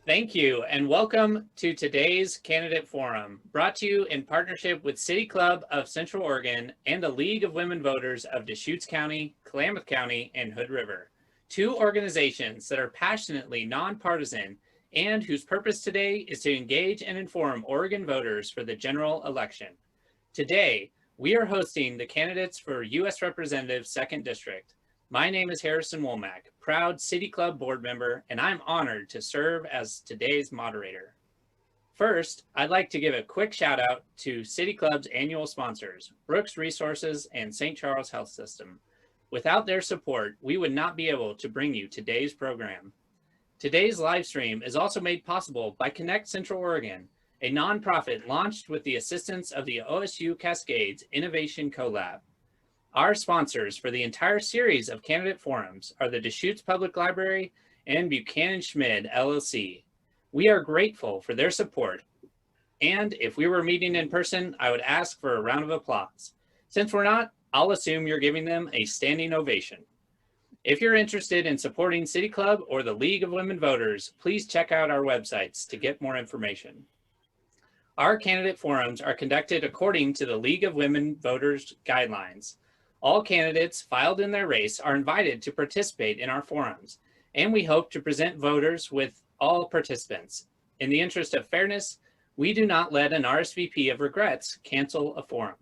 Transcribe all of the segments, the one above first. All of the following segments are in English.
Thank you, and welcome to today's Candidate Forum, brought to you in partnership with City Club of Central Oregon and the League of Women Voters of Deschutes County, Klamath County, and Hood River, two organizations that are passionately nonpartisan and whose purpose today is to engage and inform Oregon voters for the general election. Today, we are hosting the candidates for U.S. Representative 2nd District. My name is Harrison Womack, proud City Club board member, and I'm honored to serve as today's moderator. First, I'd like to give a quick shout out to City Club's annual sponsors, Brooks Resources and St. Charles Health System. Without their support, we would not be able to bring you today's program. Today's live stream is also made possible by Connect Central Oregon, a nonprofit launched with the assistance of the OSU Cascades Innovation Collab. Our sponsors for the entire series of candidate forums are the Deschutes Public Library and Buchanan Schmid LLC. We are grateful for their support, and if we were meeting in person, I would ask for a round of applause. Since we're not, I'll assume you're giving them a standing ovation. If you're interested in supporting City Club or the League of Women Voters, please check out our websites to get more information. Our candidate forums are conducted according to the League of Women Voters guidelines. All candidates filed in their race are invited to participate in our forums, and we hope to present voters with all participants. In the interest of fairness, we do not let an RSVP of regrets cancel a forum.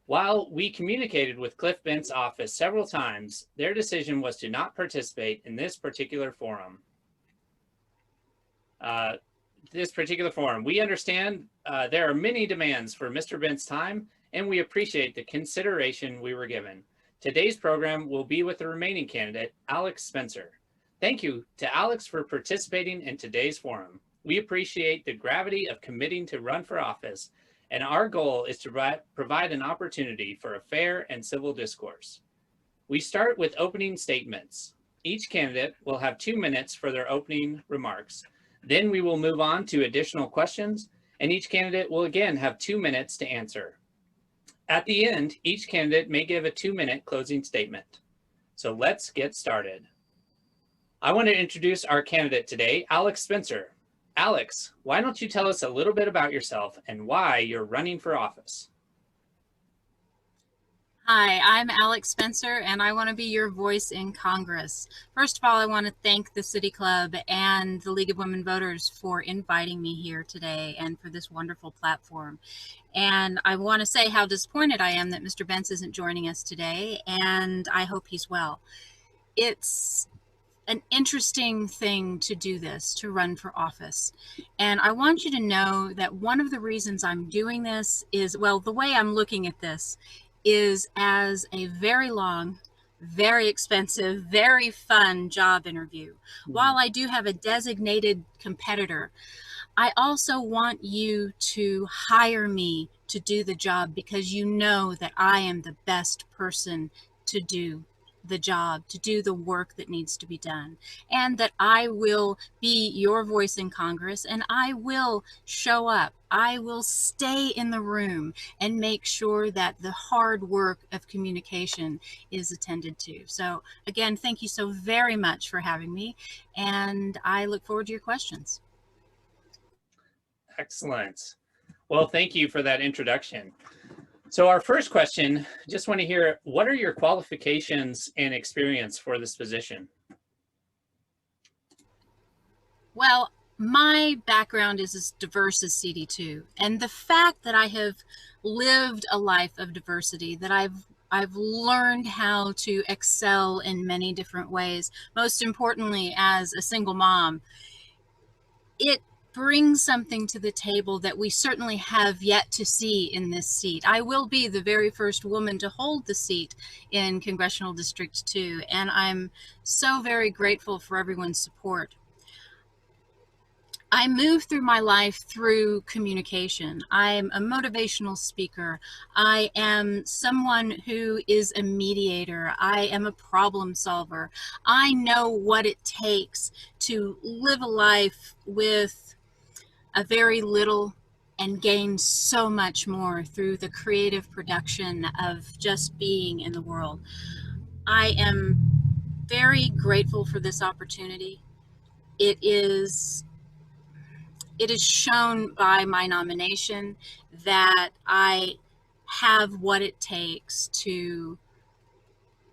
While we communicated with Cliff Bentz's office several times, their decision was to not participate in this particular forum. We understand there are many demands for Mr. Bentz's time, and we appreciate the consideration we were given. Today's program will be with the remaining candidate, Alex Spenser. Thank you to Alex for participating in today's forum. We appreciate the gravity of committing to run for office, and our goal is to provide an opportunity for a fair and civil discourse. We start with opening statements. Each candidate will have 2 minutes for their opening remarks. Then we will move on to additional questions, and each candidate will again have 2 minutes to answer. At the end, each candidate may give a 2-minute closing statement. So let's get started. I want to introduce our candidate today, Alex Spenser. Alex, why don't you tell us a little bit about yourself and why you're running for office? Hi, I'm Alex Spenser, and I want to be your voice in Congress. First of all, I want to thank the City Club and the League of Women Voters for inviting me here today and for this wonderful platform. And I want to say how disappointed I am that Mr. Bentz isn't joining us today, and I hope he's well. It's an interesting thing to do this, to run for office. And I want you to know that one of the reasons I'm doing this is, well, the way I'm looking at this is as a very long, very expensive, very fun job interview. While I do have a designated competitor, I also want you to hire me to do the job because you know that I am the best person to do the job, to do the work that needs to be done, and that I will be your voice in Congress, and I will show up. I will stay in the room and make sure that the hard work of communication is attended to. So again, thank you so very much for having me, and I look forward to your questions. Excellent. Well, thank you for that introduction. So our first question, just want to hear, what are your qualifications and experience for this position? Well, my background is as diverse as CD2, and the fact that I have lived a life of diversity, that I've learned how to excel in many different ways, most importantly as a single mom, it brings something to the table that we certainly have yet to see in this seat. I will be the very first woman to hold the seat in Congressional District 2, and I'm so very grateful for everyone's support. I move through my life through communication. I'm a motivational speaker. I am someone who is a mediator. I am a problem solver. I know what it takes to live a life with a very little and gain so much more through the creative production of just being in the world. I am very grateful for this opportunity. It is it is shown by my nomination that I have what it takes to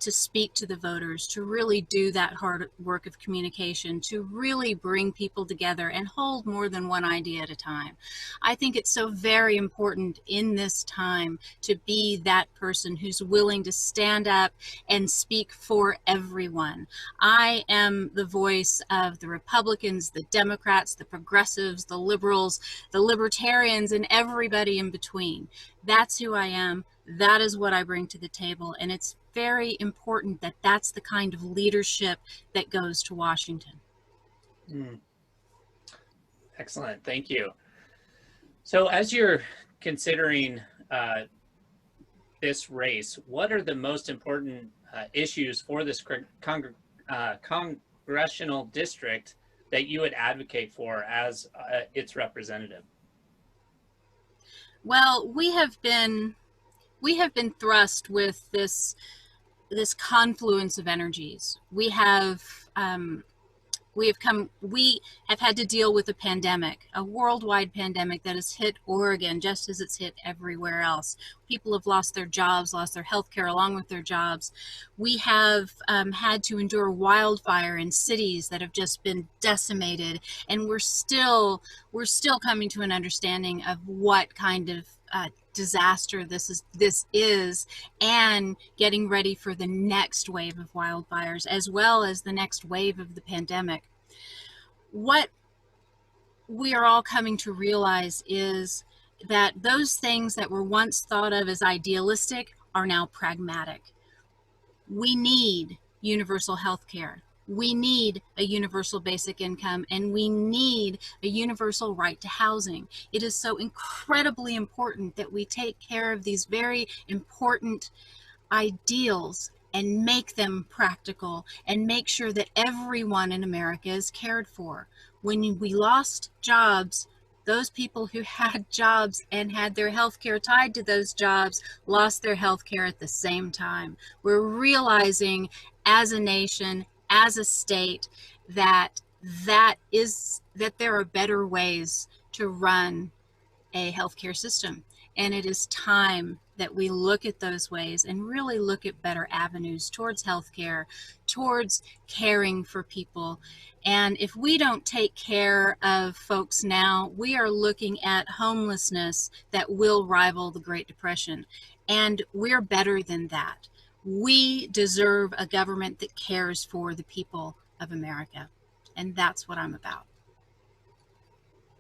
speak to the voters, to really do that hard work of communication, to really bring people together and hold more than one idea at a time. I think it's so very important in this time to be that person who's willing to stand up and speak for everyone. I am the voice of the Republicans, the Democrats, the progressives, the liberals, the libertarians, and everybody in between. That's who I am. That is what I bring to the table, and it's very important that that's the kind of leadership that goes to Washington. Excellent, thank you. So as you're considering this race, what are the most important issues for this congressional district that you would advocate for as its representative? Well, we have been thrust with this confluence of energies. We have had to deal with a pandemic, a worldwide pandemic that has hit Oregon just as it's hit everywhere else. People have lost their jobs, lost their health care along with their jobs. We have had to endure wildfire in cities that have just been decimated, and we're still coming to an understanding of what kind of disaster this is, and getting ready for the next wave of wildfires as well as the next wave of the pandemic. What we are all coming to realize is that those things that were once thought of as idealistic are now pragmatic. We need universal health care. We need a universal basic income, and we need a universal right to housing. It is so incredibly important that we take care of these very important ideals and make them practical and make sure that everyone in America is cared for. When we lost jobs, those people who had jobs and had their health care tied to those jobs lost their health care at the same time. We're realizing as a nation, as a state, that there are better ways to run a healthcare system. And it is time that we look at those ways and really look at better avenues towards healthcare, towards caring for people. And if we don't take care of folks now, we are looking at homelessness that will rival the Great Depression. And we're better than that. We deserve a government that cares for the people of America. And that's what I'm about.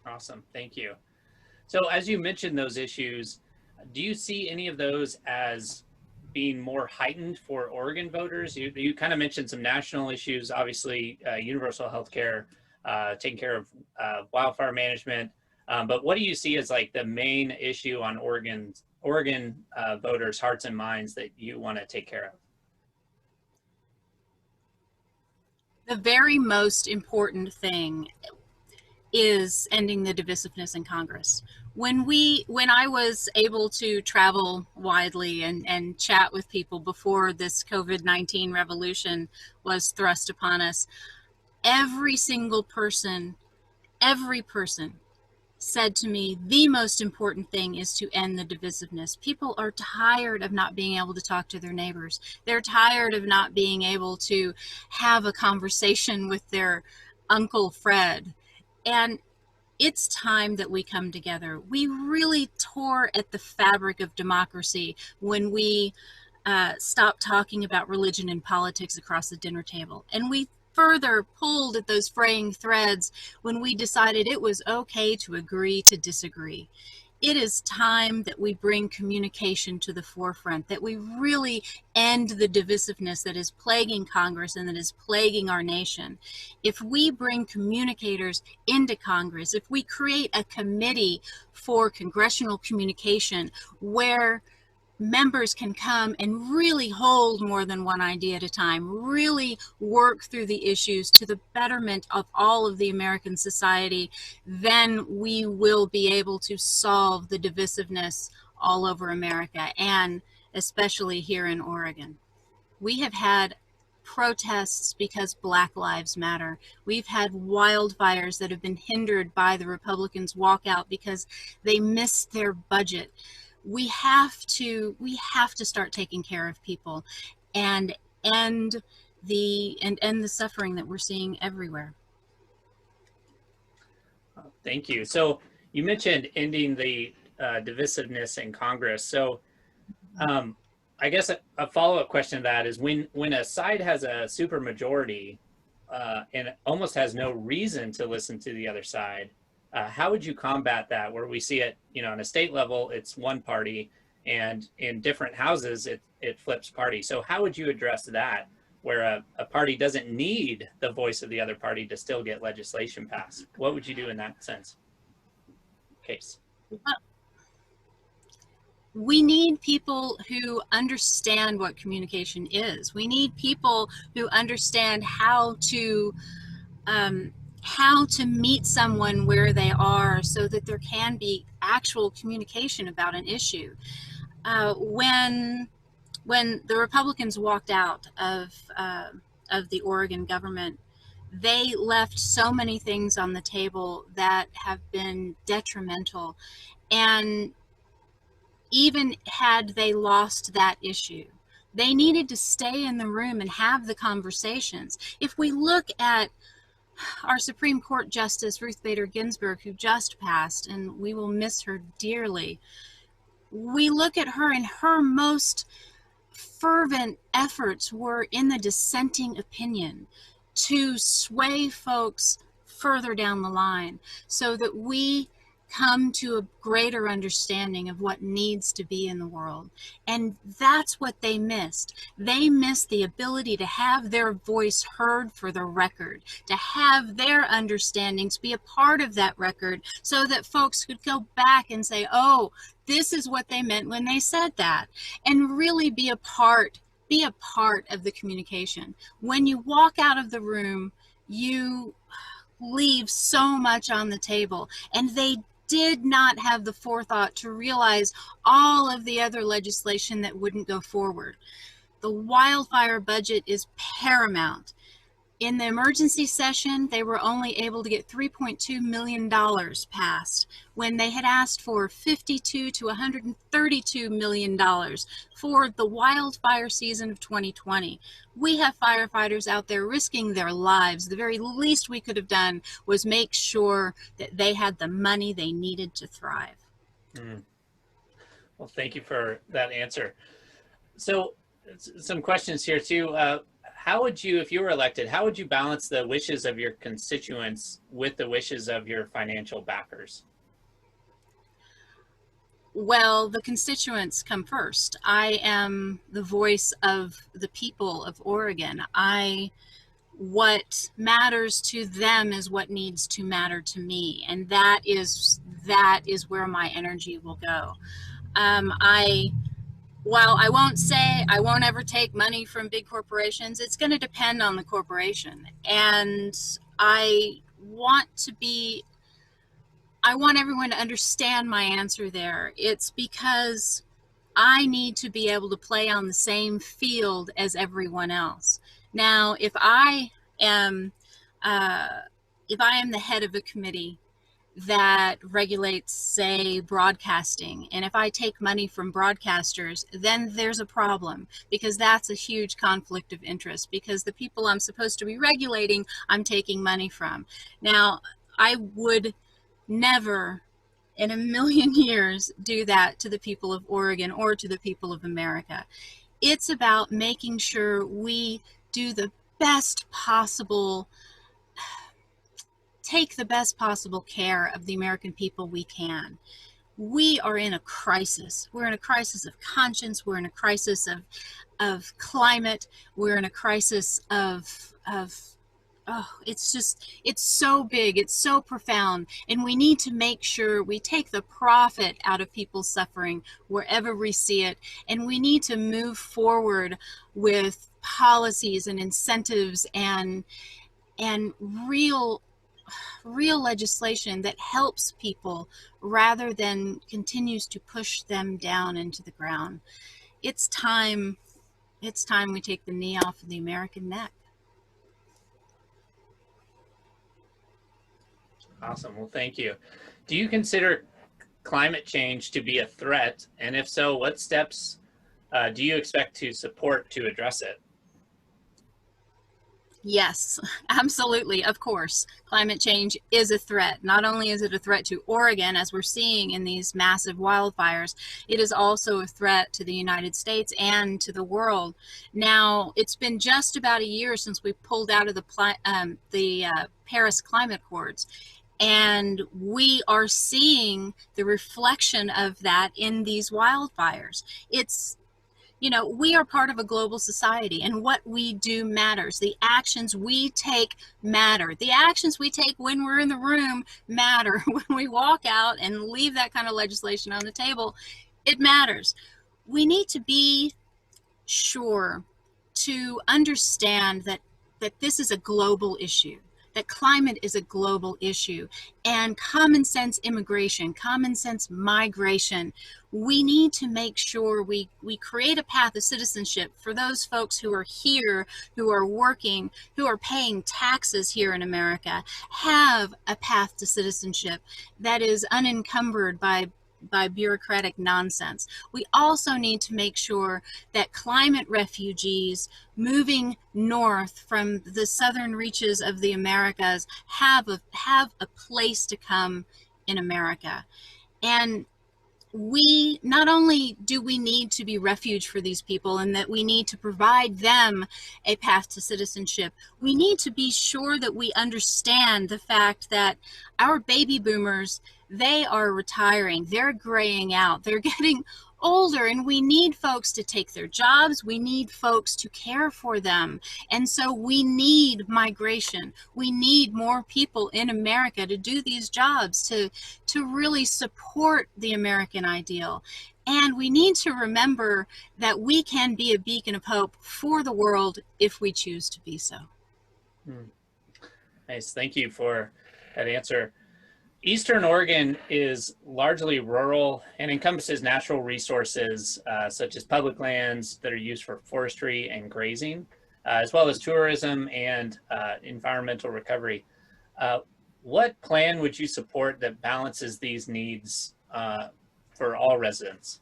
Awesome, thank you. So as you mentioned those issues, do you see any of those as being more heightened for Oregon voters? You kind of mentioned some national issues, obviously universal health care, taking care of wildfire management, but what do you see as like the main issue on Oregon voters' hearts and minds that you want to take care of? The very most important thing is ending the divisiveness in Congress. When I was able to travel widely and chat with people before this COVID-19 revolution was thrust upon us, every person said to me, the most important thing is to end the divisiveness. People are tired of not being able to talk to their neighbors. They're tired of not being able to have a conversation with their Uncle Fred. And it's time that we come together. We really tore at the fabric of democracy when we stopped talking about religion and politics across the dinner table. And we further pulled at those fraying threads when we decided it was okay to agree to disagree. It is time that we bring communication to the forefront, that we really end the divisiveness that is plaguing Congress and that is plaguing our nation. If we bring communicators into Congress, if we create a committee for congressional communication where members can come and really hold more than one idea at a time, really work through the issues to the betterment of all of the American society, then we will be able to solve the divisiveness all over America, and especially here in Oregon. We have had protests because Black Lives Matter. We've had wildfires that have been hindered by the Republicans' walkout because they missed their budget. We have to start taking care of people and end the suffering that we're seeing everywhere. Thank you. So you mentioned ending the divisiveness in Congress. So I guess a follow-up question to that is when a side has a supermajority and almost has no reason to listen to the other side, how would you combat that? Where we see it, on a state level, it's one party, and in different houses, it flips party. So how would you address that, where a party doesn't need the voice of the other party to still get legislation passed? What would you do in that case? We need people who understand what communication is. We need people who understand how to meet someone where they are so that there can be actual communication about an issue. When the Republicans walked out of the Oregon government, they left so many things on the table that have been detrimental. And even had they lost that issue, they needed to stay in the room and have the conversations. If we look at our Supreme Court Justice Ruth Bader Ginsburg, who just passed, and we will miss her dearly, we look at her, and her most fervent efforts were in the dissenting opinion to sway folks further down the line so that we come to a greater understanding of what needs to be in the world. And that's what they missed. They missed the ability to have their voice heard for the record, to have their understandings be a part of that record so that folks could go back and say, oh, this is what they meant when they said that, and really be a part of the communication. When you walk out of the room, you leave so much on the table, and they did not have the forethought to realize all of the other legislation that wouldn't go forward. The wildfire budget is paramount. In the emergency session, they were only able to get $3.2 million passed when they had asked for $52 to $132 million for the wildfire season of 2020. We have firefighters out there risking their lives. The very least we could have done was make sure that they had the money they needed to thrive. Well, thank you for that answer. So some questions here too. How would you, if you were elected, how would you balance the wishes of your constituents with the wishes of your financial backers? Well, the constituents come first. I am the voice of the people of Oregon. What matters to them is what needs to matter to me, and that is where my energy will go. While I won't say I won't ever take money from big corporations, it's going to depend on the corporation. And I want everyone to understand my answer there. It's because I need to be able to play on the same field as everyone else. Now, if I am the head of a committee that regulates, say, broadcasting, and if I take money from broadcasters, then there's a problem, because that's a huge conflict of interest, because the people I'm supposed to be regulating, I'm taking money from. Now, I would never in a million years do that to the people of Oregon or to the people of America. It's about making sure we do the best possible take the best possible care of the American people we can. We are in a crisis. We're in a crisis of conscience. We're in a crisis of climate. We're in a crisis of it's so big, it's so profound, and we need to make sure we take the profit out of people's suffering wherever we see it, and we need to move forward with policies and incentives and real legislation that helps people rather than continues to push them down into the ground. It's time it's time we take the knee off of the American neck. Awesome. Well, thank you. Do you consider climate change to be a threat? And if so, what steps do you expect to support to address it? Yes, absolutely. Of course, climate change is a threat. Not only is it a threat to Oregon, as we're seeing in these massive wildfires, it is also a threat to the United States and to the world. Now, it's been just about a year since we pulled out of the Paris Climate Accords. And we are seeing the reflection of that in these wildfires. We are part of a global society, and what we do matters. The actions we take matter. The actions we take when we're in the room matter. When we walk out and leave that kind of legislation on the table, it matters. We need to be sure to understand that this is a global issue, that climate is a global issue, and common sense immigration, common sense migration. We need to make sure we create a path of citizenship for those folks who are here, who are working, who are paying taxes here in America, have a path to citizenship that is unencumbered by bureaucratic nonsense. We also need to make sure that climate refugees moving north from the southern reaches of the Americas have a place to come in America. And we not only do we need to be refuge for these people and that we need to provide them a path to citizenship, we need to be sure that we understand the fact that our baby boomers, they are retiring, they're graying out, they're getting older, and we need folks to take their jobs. We need folks to care for them. And so we need migration. We need more people in America to do these jobs, to really support the American ideal. And we need to remember that we can be a beacon of hope for the world if we choose to be so. Nice. Thank you for that answer. Eastern Oregon is largely rural and encompasses natural resources such as public lands that are used for forestry and grazing, as well as tourism and environmental recovery. What plan would you support that balances these needs for all residents?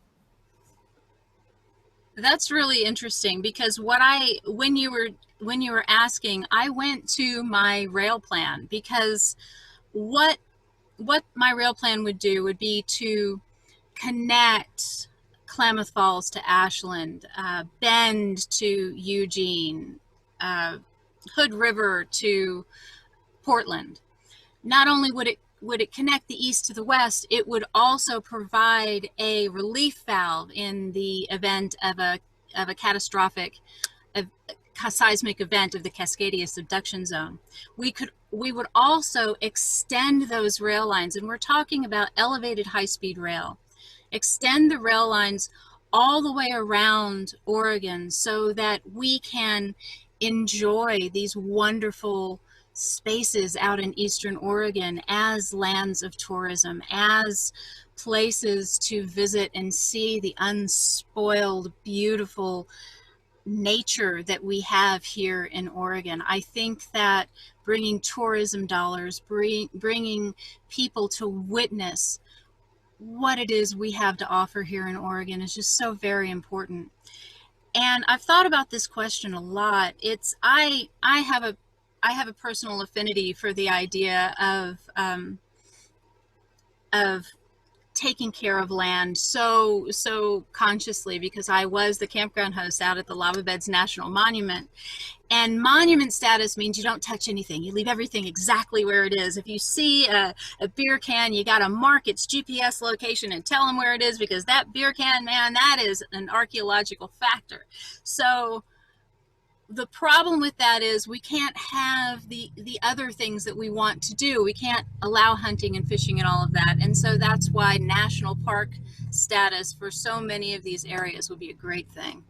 That's really interesting, because when you were asking, I went to my rail plan, because what my rail plan would do would be to connect Klamath Falls to Ashland, Bend to Eugene, Hood River to Portland. Not only would it connect the east to the west, it would also provide a relief valve in the event of a catastrophic seismic event of the Cascadia subduction zone. We would also extend those rail lines, and we're talking about elevated high-speed rail. Extend the rail lines all the way around Oregon so that we can enjoy these wonderful spaces out in Eastern Oregon as lands of tourism, as places to visit and see the unspoiled, beautiful nature that we have here in Oregon. I think that bringing tourism dollars, bringing people to witness what it is we have to offer here in Oregon is just so very important. And I've thought about this question a lot. I have a personal affinity for the idea of taking care of land so consciously, because I was the campground host out at the Lava Beds National Monument. And monument status means you don't touch anything. You leave everything exactly where it is. If you see a beer can, you got to mark its GPS location and tell them where it is, because that beer can, man, that is an archaeological factor. So the problem with that is we can't have the other things that we want to do. We can't allow hunting and fishing and all of that. And so that's why national park status for so many of these areas would be a great thing.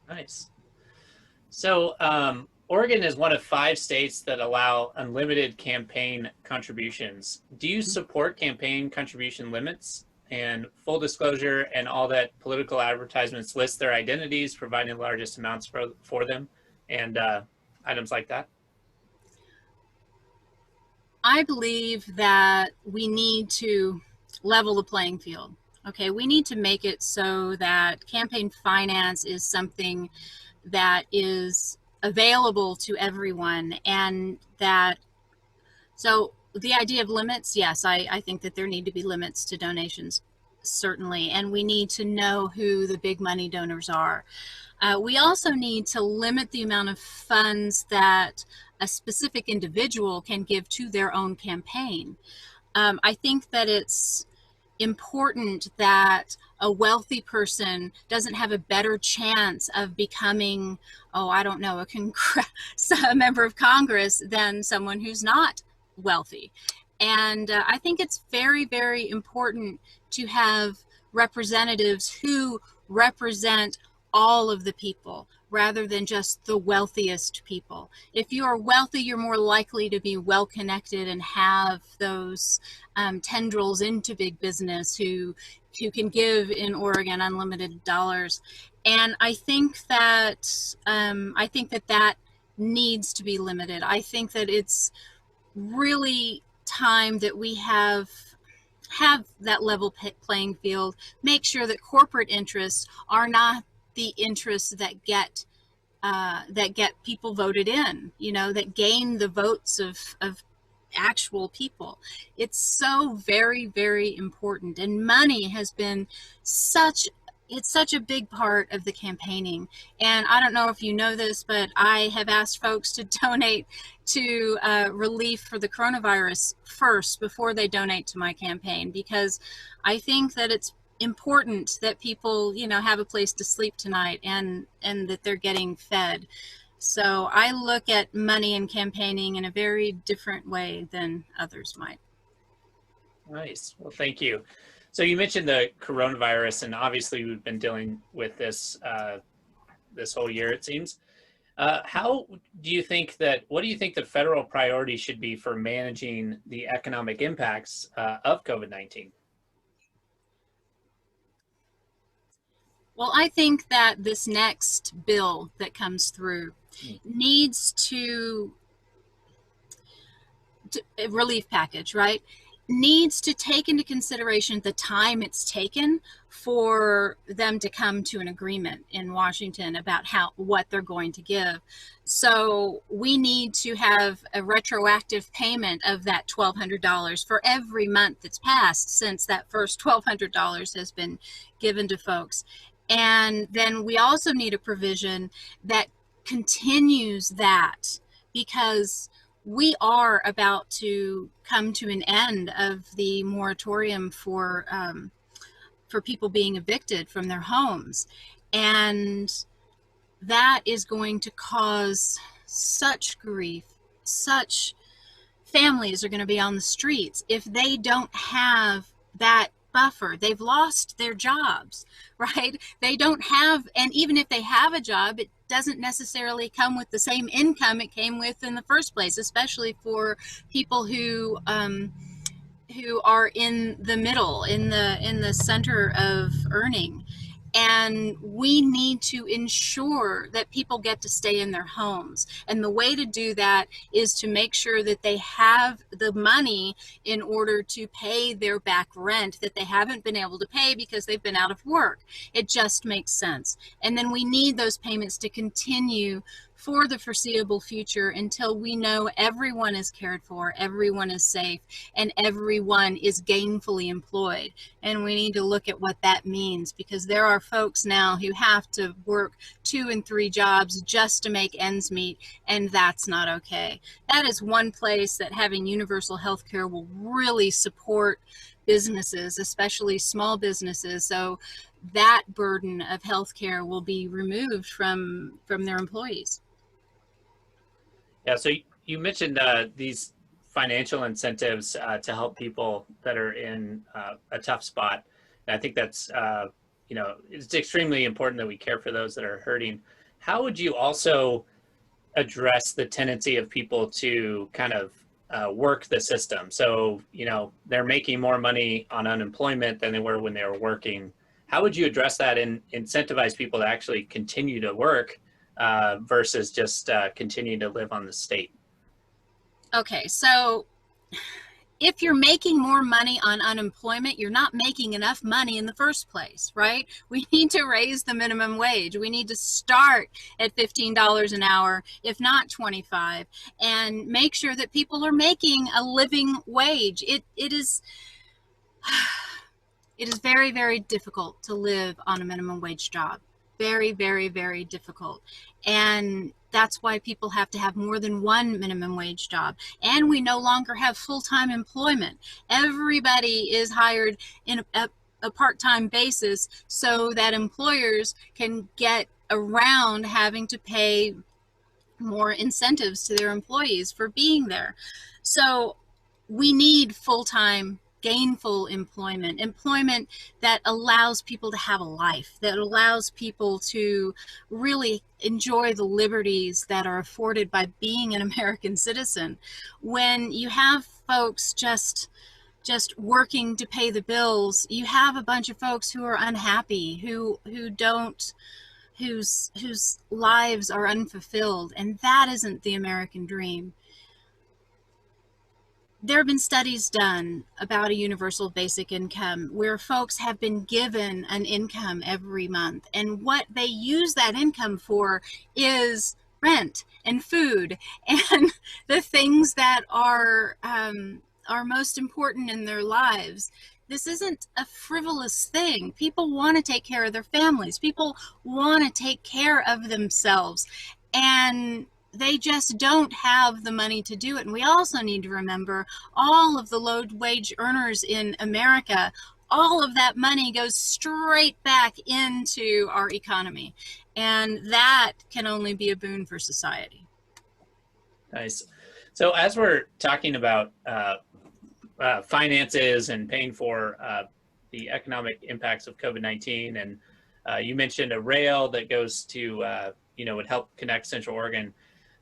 Nice. So Oregon is one of 5 states that allow unlimited campaign contributions. Do you support campaign contribution limits? and full disclosure and all that political advertisements list their identities, providing the largest amounts for them, and items like that? I believe that we need to level the playing field. Okay, we need to make it so that campaign finance is something that is available to everyone, and that, so the idea of limits, yes, I think that there need to be limits to donations, certainly, and we need to know who the big money donors are. We also need to limit the amount of funds that a specific individual can give to their own campaign. I think that it's important that a wealthy person doesn't have a better chance of becoming, oh, I don't know, a member of Congress than someone who's not wealthy. And I think it's very, very important to have representatives who represent all of the people rather than just the wealthiest people. If you are wealthy, you're more likely to be well connected and have those tendrils into big business who can give in Oregon unlimited dollars. And I think that that needs to be limited. I think that it's really time that we have that level playing field. Make sure that corporate interests are not the interests that get people voted in, that gain the votes of actual people. It's so very, very important. And money has been such a big part of the campaigning. And I don't know if you know this, but I have asked folks to donate to relief for the coronavirus first before they donate to my campaign, because I think that it's important that people, have a place to sleep tonight and that they're getting fed. So I look at money and campaigning in a very different way than others might. Nice. Well, thank you. So you mentioned the coronavirus, and obviously we've been dealing with this this whole year, it seems. What do you think the federal priority should be for managing the economic impacts of COVID-19? Well, I think that this next bill that comes through needs to a relief package, right? Needs to take into consideration the time it's taken for them to come to an agreement in Washington about what they're going to give. So we need to have a retroactive payment of that $1,200 for every month that's passed since that first $1,200 has been given to folks. And then we also need a provision that continues that, because we are about to come to an end of the moratorium for people being evicted from their homes. And that is going to cause such grief, such families are going to be on the streets if they don't have that buffer. They've lost their jobs, right? They don't have, and even if they have a job, it doesn't necessarily come with the same income it came with in the first place, especially for people who are in the middle, in the center of earning. And we need to ensure that people get to stay in their homes. And the way to do that is to make sure that they have the money in order to pay their back rent that they haven't been able to pay because they've been out of work. It just makes sense. And then we need those payments to continue for the foreseeable future until we know everyone is cared for, everyone is safe, and everyone is gainfully employed. And we need to look at what that means, because there are folks now who have to work 2 and 3 jobs just to make ends meet, and that's not okay. That is one place that having universal health care will really support businesses, especially small businesses. So that burden of health care will be removed from their employees. Yeah, so you mentioned these financial incentives to help people that are in a tough spot. And I think that's, it's extremely important that we care for those that are hurting. How would you also address the tendency of people to kind of work the system. So, you know, they're making more money on unemployment than they were when they were working. How would you address that and incentivize people to actually continue to work versus just continue to live on the state? Okay, so if you're making more money on unemployment, you're not making enough money in the first place, right? We need to raise the minimum wage. We need to start at $15 an hour, if not 25, and make sure that people are making a living wage. It is very, very difficult to live on a minimum wage job. Very, very, very difficult. And that's why people have to have more than one minimum wage job. And we no longer have full-time employment. Everybody is hired in a part-time basis so that employers can get around having to pay more incentives to their employees for being there. So we need full-time gainful employment that allows people to have a life, that allows people to really enjoy the liberties that are afforded by being an American citizen. When you have folks just working to pay the bills, you have a bunch of folks who are unhappy, whose lives are unfulfilled, and that isn't the American dream. There have been studies done about a universal basic income where folks have been given an income every month, and what they use that income for is rent and food and the things that are most important in their lives. This isn't a frivolous thing. People want to take care of their families. People want to take care of themselves, and they just don't have the money to do it. And we also need to remember all of the low wage earners in America, all of that money goes straight back into our economy. And that can only be a boon for society. Nice. So as we're talking about finances and paying for the economic impacts of COVID-19, and you mentioned a rail that goes to, would help connect Central Oregon.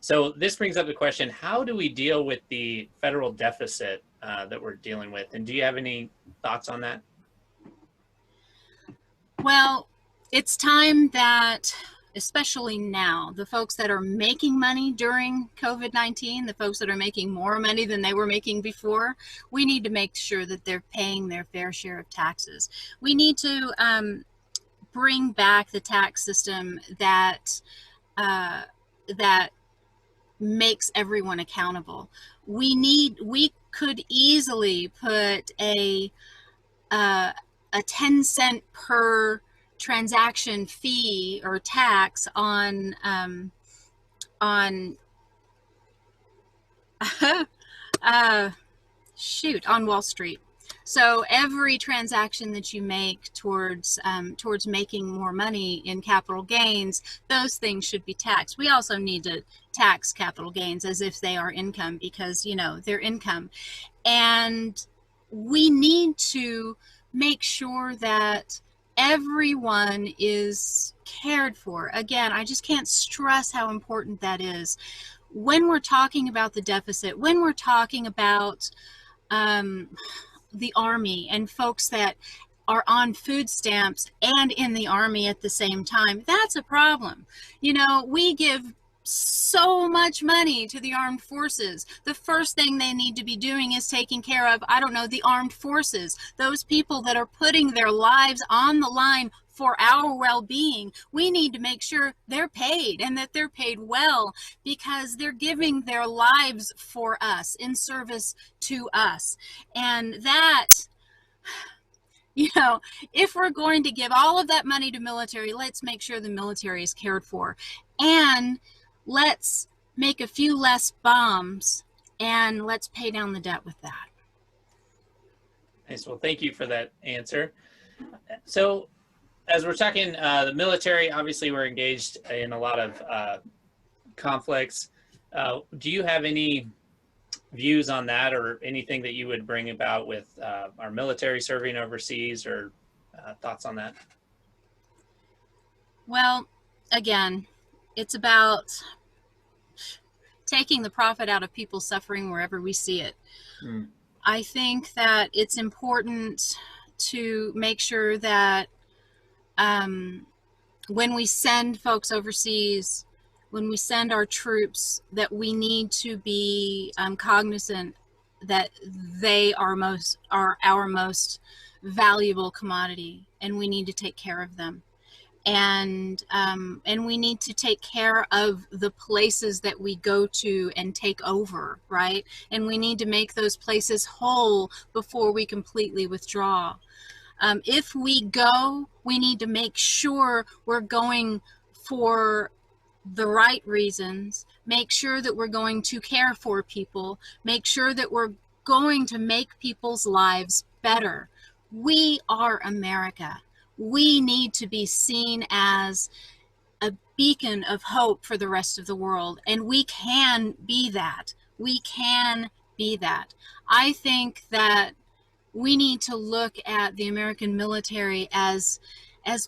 So this brings up the question, how do we deal with the federal deficit that we're dealing with? And do you have any thoughts on that? Well, it's time that, especially now, the folks that are making money during COVID-19, the folks that are making more money than they were making before, we need to make sure that they're paying their fair share of taxes. We need to bring back the tax system that makes everyone accountable. We could easily put a 10-cent per transaction fee or tax on on Wall Street. So every transaction that you make towards making more money in capital gains, those things should be taxed. We also need to tax capital gains as if they are income, because they're income, and we need to make sure that everyone is cared for. Again, I just can't stress how important that is. When we're talking about the deficit, when we're talking about the Army and folks that are on food stamps and in the Army at the same time, that's a problem. We give so much money to the armed forces. The first thing they need to be doing is taking care of, the armed forces, those people that are putting their lives on the line for our well-being. We need to make sure they're paid, and that they're paid well, because they're giving their lives for us, in service to us. And that, if we're going to give all of that money to military, let's make sure the military is cared for. And let's make a few less bombs, and let's pay down the debt with that. Nice. Well, thank you for that answer. So as we're talking, the military, obviously we're engaged in a lot of conflicts. Do you have any views on that, or anything that you would bring about with our military serving overseas, or thoughts on that? Well, again, it's about taking the profit out of people's suffering wherever we see it. Mm. I think that it's important to make sure that when we send folks overseas, when we send our troops, that we need to be cognizant that they are our most valuable commodity, and we need to take care of them. And we need to take care of the places that we go to and take over, right? And we need to make those places whole before we completely withdraw. If we go, we need to make sure we're going for the right reasons, make sure that we're going to care for people, make sure that we're going to make people's lives better. We are America. We need to be seen as a beacon of hope for the rest of the world, and we can be that. We can be that. I think that we need to look at the American military as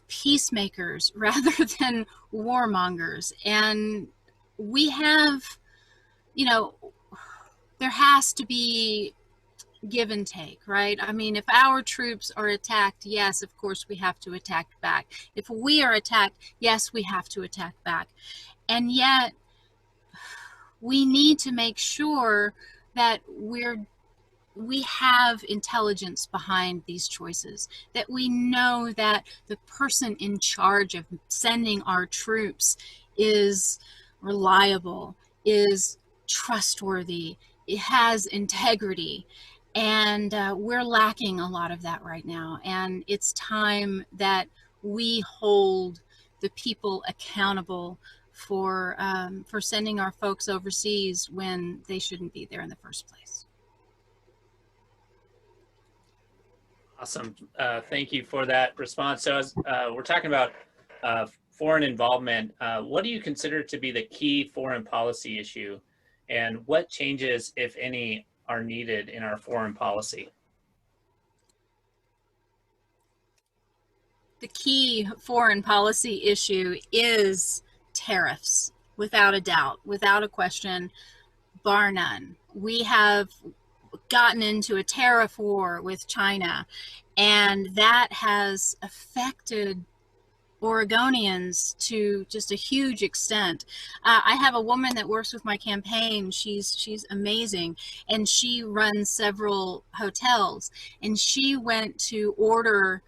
peacemakers rather than warmongers. And we have, there has to be give and take, right? I mean, if our troops are attacked, yes, of course we have to attack back. If we are attacked, yes, we have to attack back. And yet, we need to make sure that we have intelligence behind these choices, that we know that the person in charge of sending our troops is reliable, is trustworthy, it has integrity. And we're lacking a lot of that right now. And it's time that we hold the people accountable for sending our folks overseas when they shouldn't be there in the first place. Awesome. Thank you for that response. So as we're talking about foreign involvement, what do you consider to be the key foreign policy issue, and what changes, if any, are needed in our foreign policy? The key foreign policy issue is tariffs, without a doubt, without a question, bar none. We have gotten into a tariff war with China, and that has affected Oregonians to just a huge extent. I have a woman that works with my campaign. She's amazing, and she runs several hotels. And she went to order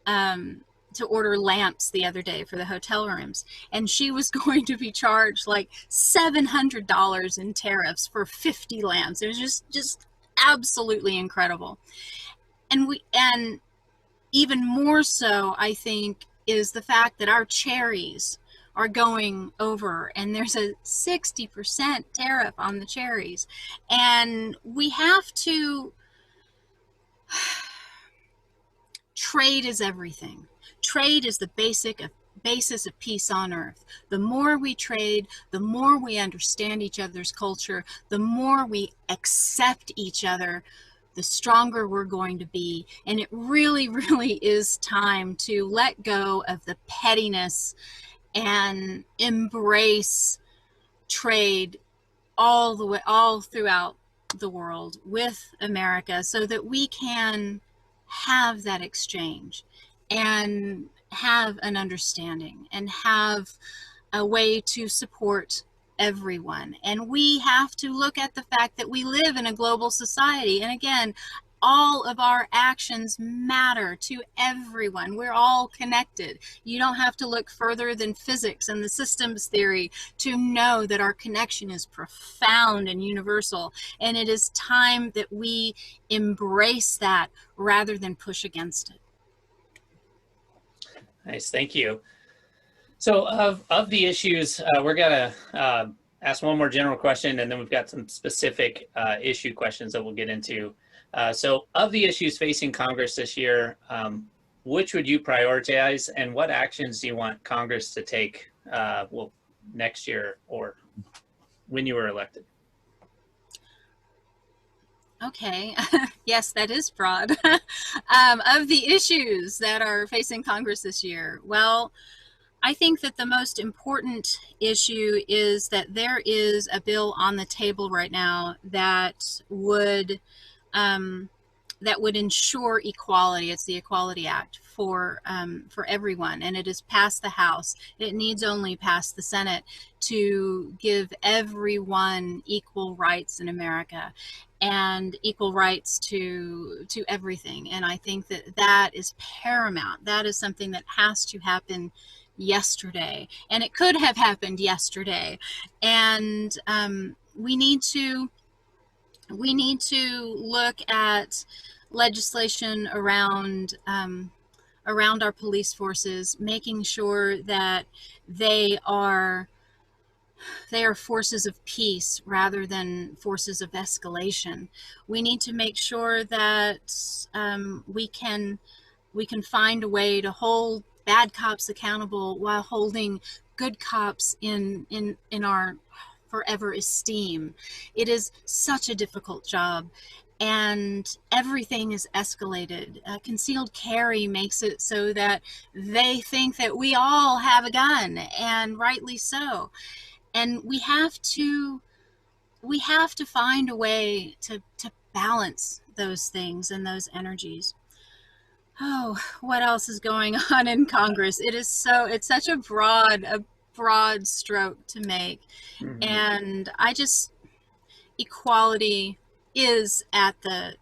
lamps the other day for the hotel rooms, and she was going to be charged like $700 in tariffs for 50 lamps. It was just absolutely incredible. And even more so, I think, is the fact that our cherries are going over, and there's a 60% tariff on the cherries. And we have to, trade is everything. Trade is the basis of peace on earth. The more we trade, the more we understand each other's culture, the more we accept each other, the stronger we're going to be. And it really, really is time to let go of the pettiness and embrace trade all throughout the world with America, so that we can have that exchange and have an understanding and have a way to support everyone. And we have to look at the fact that we live in a global society. And again, all of our actions matter to everyone. We're all connected. You don't have to look further than physics and the systems theory to know that our connection is profound and universal. And it is time that we embrace that rather than push against it. Nice, thank you. So of the issues, we're gonna ask one more general question, and then we've got some specific issue questions that we'll get into. So of the issues facing Congress this year, which would you prioritize, and what actions do you want Congress to take next year or when you were elected? Okay, yes, that is broad. Of the issues that are facing Congress this year, well, I think that the most important issue is that there is a bill on the table right now that would ensure equality. It's the Equality Act for everyone, and it has passed the House. It needs only pass the Senate to give everyone equal rights in America and equal rights to everything. And I think that that is paramount. That is something that has to happen yesterday, and it could have happened yesterday. And we need to look at legislation around our police forces, making sure that they are forces of peace rather than forces of escalation. We need to make sure that we can find a way to hold bad cops accountable while holding good cops in our forever esteem. It is such a difficult job, and everything is escalated. Concealed carry makes it so that they think that we all have a gun, and rightly so. And we have to find a way to balance those things and those energies. Oh, what else is going on in Congress? It's such a broad stroke to make. Mm-hmm. And equality is at the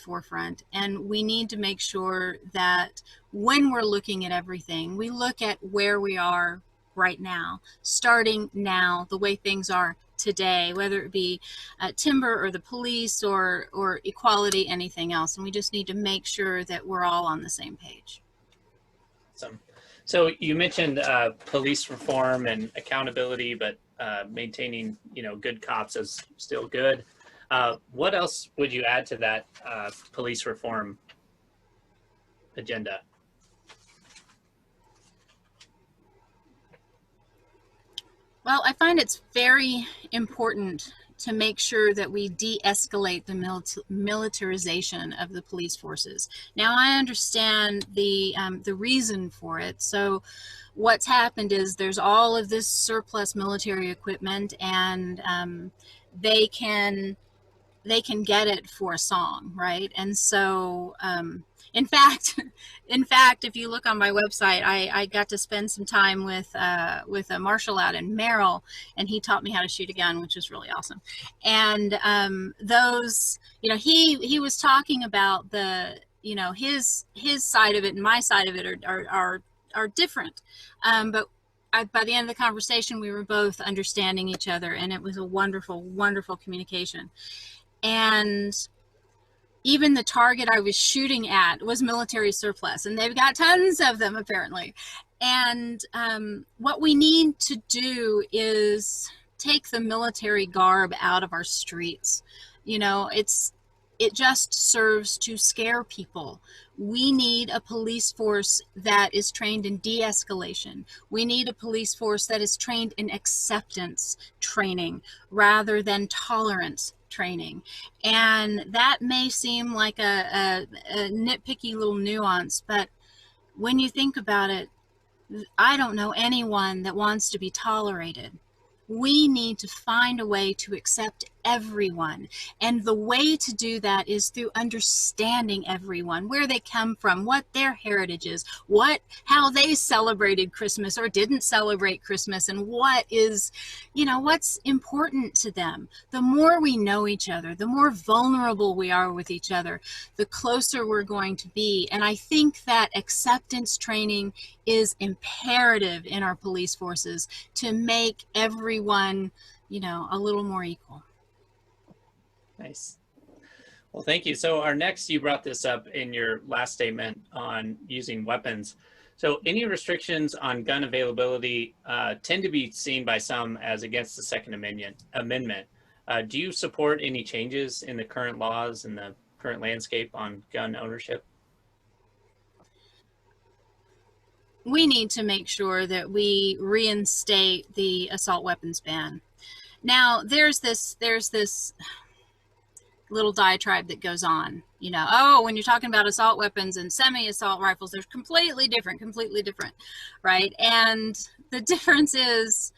forefront, and we need to make sure that when we're looking at everything, we look at where we are right now, starting now, the way things are today, whether it be timber or the police or equality, anything else. And we just need to make sure that we're all on the same page. Awesome. So you mentioned police reform and accountability, but maintaining, good cops is still good. What else would you add to that police reform agenda? Well, I find it's very important to make sure that we de-escalate the militarization of the police forces. Now, I understand the reason for it. So what's happened is there's all of this surplus military equipment, and they can get it for a song, right? And so in fact, if you look on my website, I got to spend some time with a marshal out in Merrill, and he taught me how to shoot a gun, which was really awesome. And those, he was talking about the, his side of it and my side of it are different. But by the end of the conversation, we were both understanding each other, and it was a wonderful, wonderful communication. And even the target I was shooting at was military surplus, and they've got tons of them apparently. And what we need to do is take the military garb out of our streets. It just serves to scare people. We need a police force that is trained in de-escalation. We need a police force that is trained in acceptance training rather than tolerance training. And that may seem like a nitpicky little nuance, but when you think about it, I don't know anyone that wants to be tolerated. We need to find a way to accept everyone. And the way to do that is through understanding everyone, where they come from, what their heritage is, how they celebrated Christmas or didn't celebrate Christmas, and what is, what's important to them. The more we know each other, the more vulnerable we are with each other, the closer we're going to be. And I think that acceptance training is imperative in our police forces to make everyone, a little more equal. Nice. Well, thank you. So you brought this up in your last statement on using weapons. So any restrictions on gun availability tend to be seen by some as against the Second Amendment. Do you support any changes in the current laws and the current landscape on gun ownership? We need to make sure that we reinstate the assault weapons ban. Now, there's this little diatribe that goes on. You know, oh, when you're talking about assault weapons and semi-assault rifles, they're completely different, right? And the difference is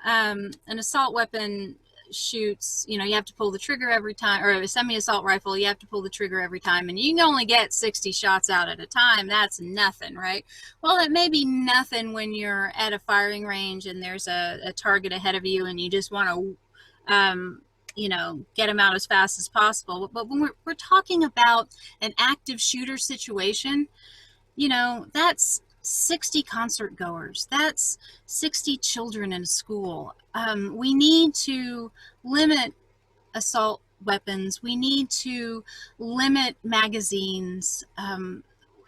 an assault weapon shoots, you know, you have to pull the trigger every time, or a semi-assault rifle, you have to pull the trigger every time, and you can only get 60 shots out at a time. That's nothing, right? Well, it may be nothing when you're at a firing range and there's a target ahead of you and you just want to you know, get them out as fast as possible. But when we're talking about an active shooter situation, you know, that's 60 concert goers. That's 60 children in a school. We need to limit assault weapons. We need to limit magazines.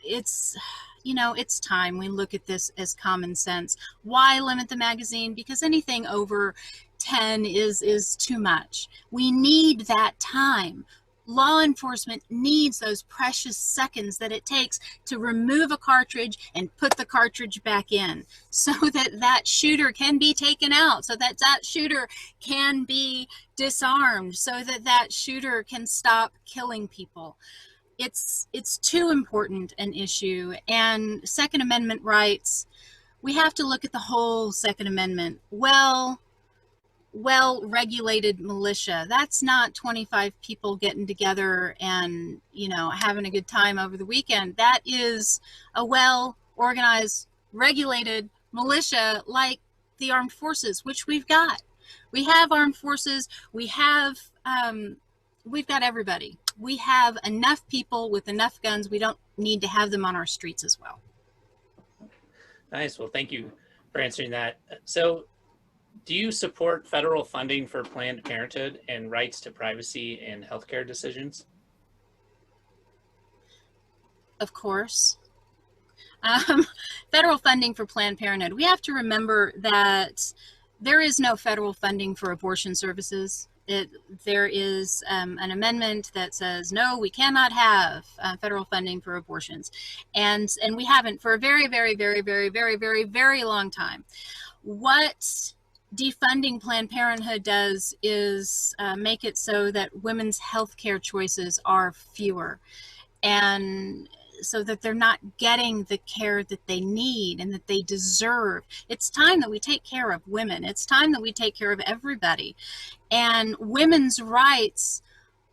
It's, you know, it's time we look at this as common sense. Why limit the magazine? Because anything over 10 is too much. We need that time. Law enforcement needs those precious seconds that it takes to remove a cartridge and put the cartridge back in, so that that shooter can be taken out, so that that shooter can be disarmed, so that that shooter can stop killing people. It's too important an issue. And Second Amendment rights, we have to look at the whole Second Amendment. Well-regulated militia, that's not 25 people getting together and, you know, having a good time over the weekend. That is a well-organized, regulated militia like the armed forces, which we've got. We have armed forces. We've got everybody. We have enough people with enough guns. We don't need to have them on our streets as well. Nice. Well, thank you for answering that. So, do you support federal funding for Planned Parenthood and rights to privacy in healthcare decisions? Of course. Federal funding for Planned Parenthood. We have to remember that there is no federal funding for abortion services. There is an amendment that says, no, we cannot have federal funding for abortions. And we haven't for a very, very, very, very, very, very, very long time. What defunding Planned Parenthood does is make it so that women's health care choices are fewer, and so that they're not getting the care that they need and that they deserve. It's time that we take care of women. It's time that we take care of everybody. And women's rights,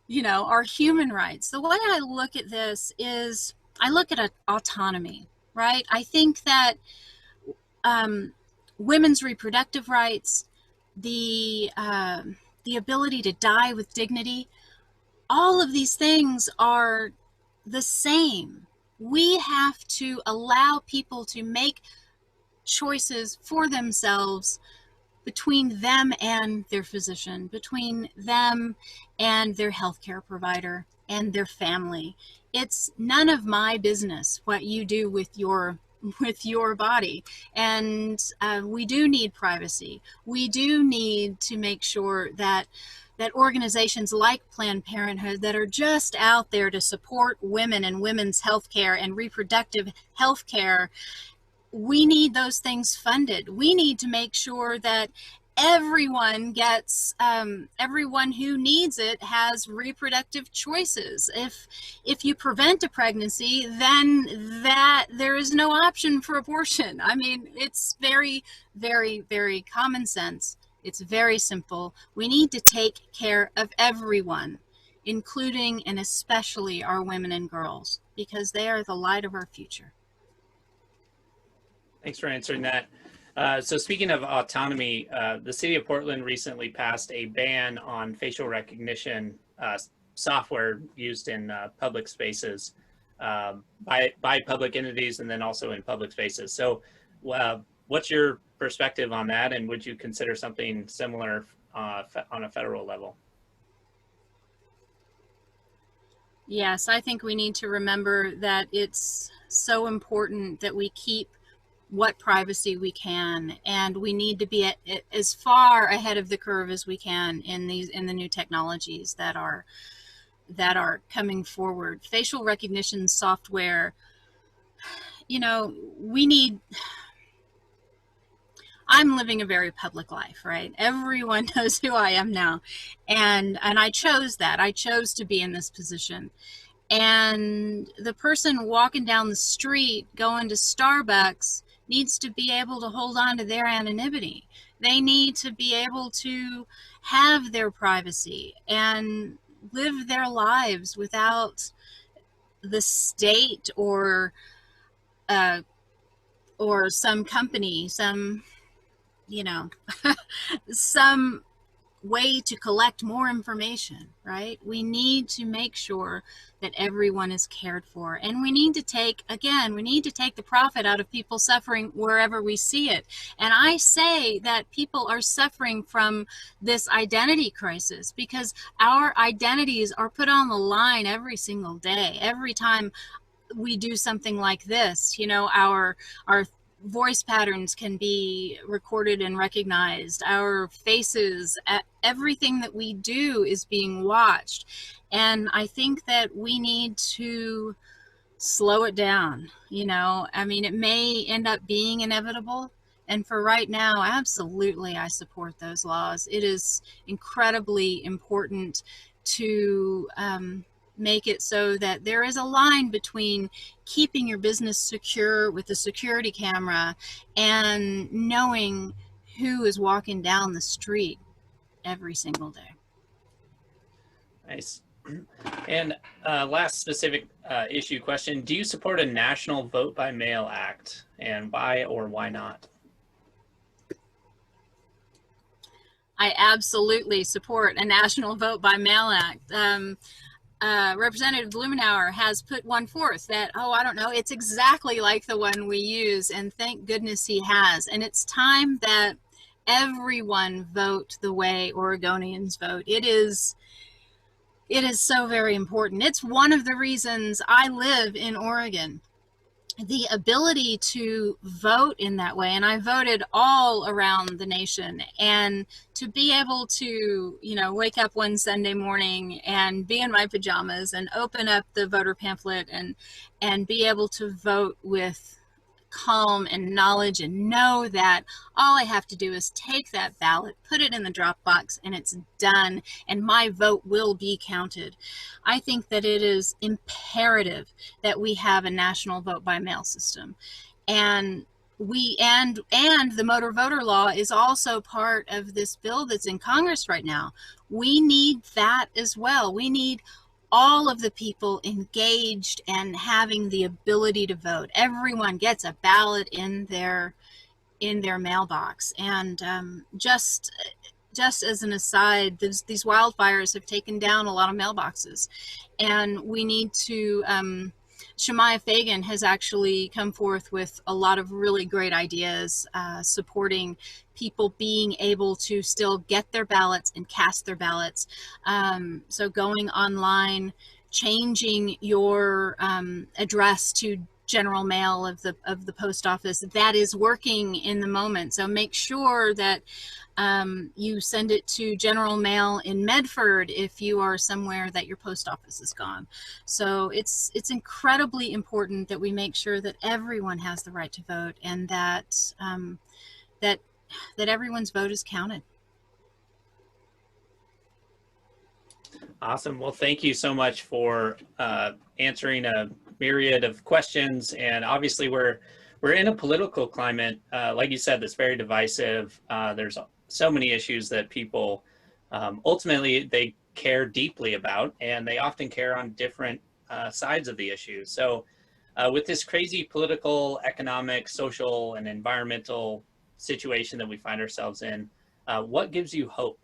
you know, are human rights. The way I look at this is I look at autonomy, right? I think that women's reproductive rights, the ability to die with dignity, all of these things are the same. We have to allow people to make choices for themselves between them and their physician, between them and their healthcare provider and their family. It's none of my business what you do with your body. And we do need privacy. We do need to make sure that organizations like Planned Parenthood that are just out there to support women and women's health care and reproductive health care, we need those things funded. We need to make sure that everyone gets, everyone who needs it has reproductive choices. If you prevent a pregnancy, then there is no option for abortion. I mean, it's very, very, very common sense. It's very simple. We need to take care of everyone, including and especially our women and girls, because they are the light of our future. Thanks for answering that. So speaking of autonomy, the city of Portland recently passed a ban on facial recognition software used in public spaces by public entities and then also in public spaces. So what's your perspective on that, and would you consider something similar on a federal level? Yes, I think we need to remember that it's so important that we keep what privacy we can, and we need to be as far ahead of the curve as we can in the new technologies that are coming forward. Facial recognition software, you know, we need I'm living a very public life, right? Everyone knows who I am now. And I chose that. I chose to be in this position. And the person walking down the street going to Starbucks needs to be able to hold on to their anonymity. They need to be able to have their privacy and live their lives without the state or some company, some, you know, some way to collect more information, right? We need to make sure that everyone is cared for. And we need to take the profit out of people suffering wherever we see it. And I say that people are suffering from this identity crisis because our identities are put on the line every single day. Every time we do something like this, our voice patterns can be recorded and recognized. Our faces, everything that we do is being watched. And I think that we need to slow it down. It may end up being inevitable. And for right now, absolutely, I support those laws. It is incredibly important to make it so that there is a line between keeping your business secure with a security camera and knowing who is walking down the street every single day. Nice. And last specific issue question, do you support a national vote by mail act, and why or why not? I absolutely support a national vote by mail act. Representative Blumenauer has put one forth that, it's exactly like the one we use, and thank goodness he has. And it's time that everyone vote the way Oregonians vote. It is so very important. It's one of the reasons I live in Oregon. The ability to vote in that way, and I voted all around the nation, and to be able to, wake up one Sunday morning and be in my pajamas and open up the voter pamphlet and be able to vote with calm and knowledge and know that all I have to do is take that ballot, put it in the drop box, and it's done, and my vote will be counted. I think that it is imperative that we have a national vote by mail system. And the motor voter law is also part of this bill that's in Congress right now. We need that as well. We need all of the people engaged and having the ability to vote. Everyone gets a ballot in their mailbox. And just as an aside, these wildfires have taken down a lot of mailboxes, and we need to Shemaiah Fagan has actually come forth with a lot of really great ideas supporting people being able to still get their ballots and cast their ballots. So going online, changing your address to general mail of the post office, that is working in the moment. So make sure that you send it to general mail in Medford if you are somewhere that your post office is gone. So it's incredibly important that we make sure that everyone has the right to vote, and that that everyone's vote is counted. Awesome. Well, thank you so much for answering a myriad of questions. And obviously we're in a political climate, like you said, that's very divisive. There's so many issues that people ultimately they care deeply about, and they often care on different sides of the issue. So with this crazy political, economic, social, and environmental situation that we find ourselves in, what gives you hope?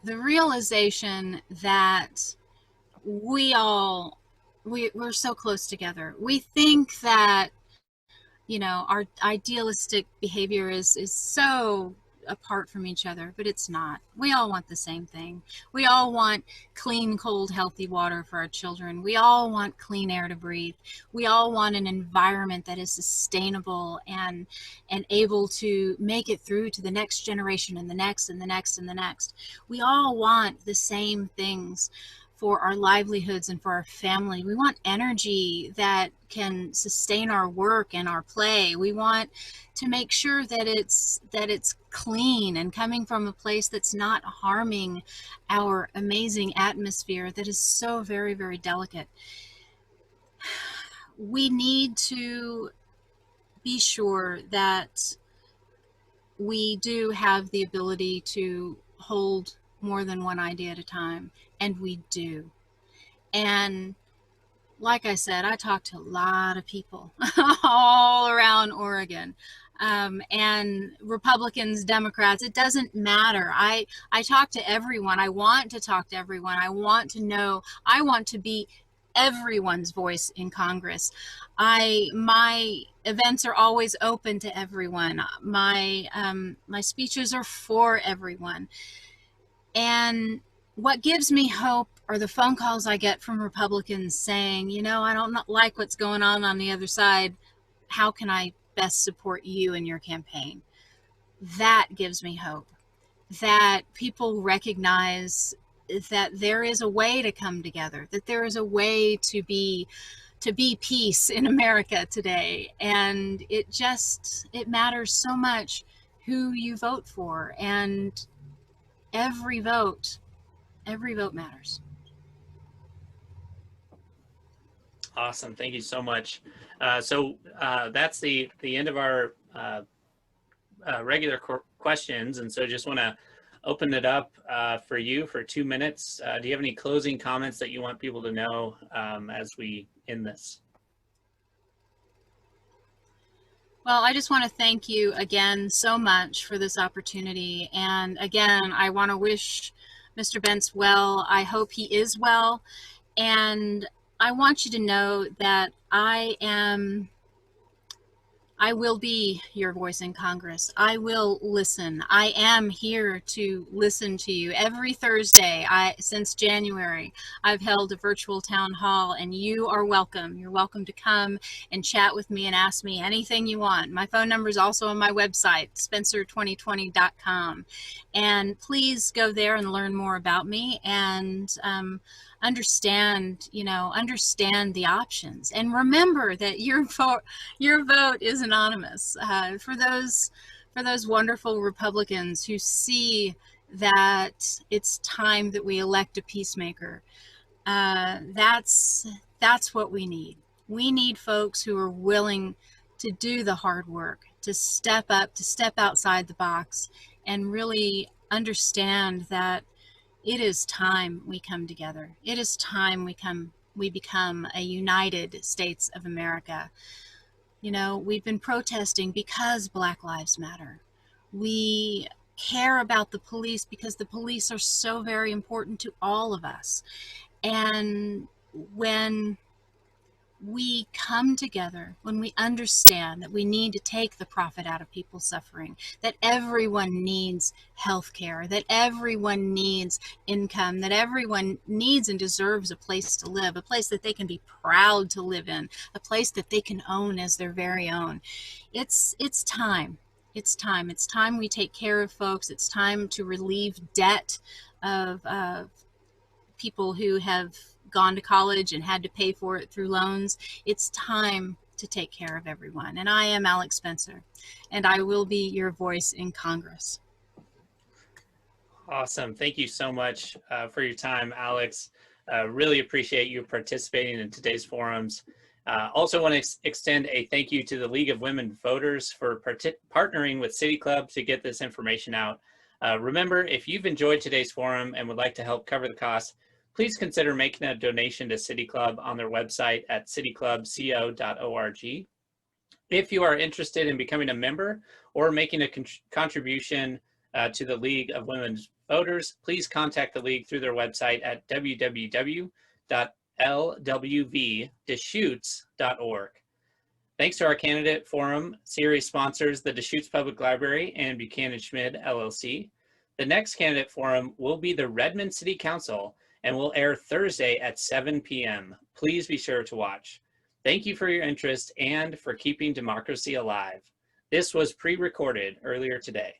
The realization that we're so close together. We think that, our idealistic behavior is so apart from each other, but it's not. We all want the same thing. We all want clean, cold, healthy water for our children. We all want clean air to breathe. We all want an environment that is sustainable and able to make it through to the next generation and the next and the next and the next. We all want the same things. for our livelihoods and for our family. We want energy that can sustain our work and our play. We want to make sure that it's clean and coming from a place that's not harming our amazing atmosphere that is so very, very delicate. We need to be sure that we do have the ability to hold more than one idea at a time, and we do. And like I said, I talk to a lot of people all around Oregon, and Republicans, Democrats, it doesn't matter. I talk to everyone. I want to talk to everyone. I want to know. I want to be everyone's voice in Congress. My events are always open to everyone. My speeches are for everyone. And what gives me hope are the phone calls I get from Republicans saying, you know, I don't like what's going on the other side. How can I best support you in your campaign? That gives me hope, that people recognize that there is a way to come together, that there is a way to be peace in America today. And it matters so much who you vote for, and every vote matters. Awesome. Thank you so much. So that's the end of our regular questions. And so just want to open it up for you for 2 minutes. Do you have any closing comments that you want people to know as we end this? Well, I just want to thank you again so much for this opportunity. And again, I want to wish Mr. Bentz well. I hope he is well. And I want you to know that I will be your voice in Congress. I will listen. I am here to listen to you. Every Thursday, since January, I've held a virtual town hall, and you are welcome. You're welcome to come and chat with me and ask me anything you want. My phone number is also on my website, Spenser2020.com. And please go there and learn more about me and understand the options. And remember that your vote is anonymous. For those wonderful Republicans who see that it's time that we elect a peacemaker, that's what we need. We need folks who are willing to do the hard work, to step up, to step outside the box, and really understand that it is time we come together. It is time we become a United States of America. You know, we've been protesting because Black Lives Matter. We care about the police because the police are so very important to all of us. And when we come together, when we understand that we need to take the profit out of people's suffering, that everyone needs health care, that everyone needs income, that everyone needs and deserves a place to live, a place that they can be proud to live in, a place that they can own as their very own. It's time. It's time. It's time we take care of folks. It's time to relieve debt of people who have gone to college and had to pay for it through loans. It's time to take care of everyone. And I am Alex Spenser, and I will be your voice in Congress. Awesome. Thank you so much for your time, Alex. Really appreciate you participating in today's forums. Also want to extend a thank you to the League of Women Voters for partnering with City Club to get this information out. Remember, if you've enjoyed today's forum and would like to help cover the cost, please consider making a donation to City Club on their website at cityclubco.org. If you are interested in becoming a member or making a contribution to the League of Women Voters, please contact the League through their website at www.lwvdeschutes.org. Thanks to our candidate forum series sponsors, the Deschutes Public Library and Buchanan Schmid LLC. The next candidate forum will be the Redmond City Council and will air Thursday at 7 p.m. Please be sure to watch. Thank you for your interest and for keeping democracy alive. This was pre-recorded earlier today.